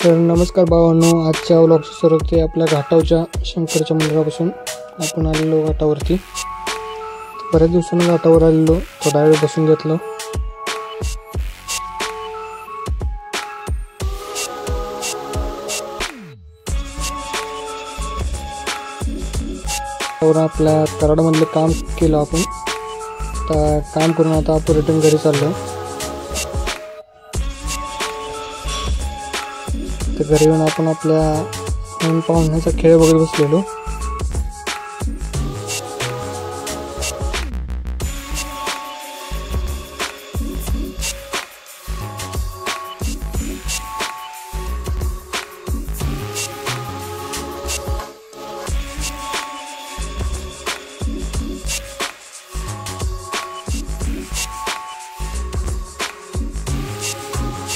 तर नमस्कार भावांनो, आजच्या व्लॉगची सुरुवात आपल्या घाटावच्या शंकरच्या मंदिरापासून. आपण आलेलो घाटावरती. बऱ्याच दिवसांनी घाटावर आलेलो, थोडा वेळ बसून घेतलं. आपल्या कराडमधलं काम केलं आपण. आता काम करून आता आपण रिटर्न घरी चाललो. तर घरी येऊन आपण आपल्या नवीन पाहुण्याचा खेळ बघत बसलेलो.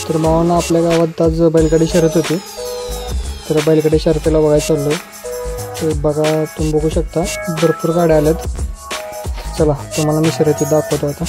तर भावांना आपल्या गावात आज बैलगाडी शर्यत होती. तर बैलगाडी शर्यतीला बघायला चाललोय. तर बघा, तुम्ही बघू शकता भरपूर गाड्या आल्यात. चला तुम्हाला मी शर्यती दाखवतो आता.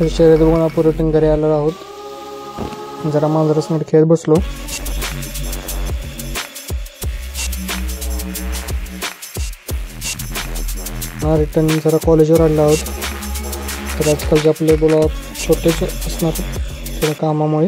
तर शर्यत बघून आपण रिटर्न घरी आलो आहोत. जरा मांजरासमोर खेळत बसलो. रिटर्न जरा कॉलेजवर आलो आहोत. तर आजकालचे आपले ब्लॉग छोटेच असणार थोड्या कामामुळे.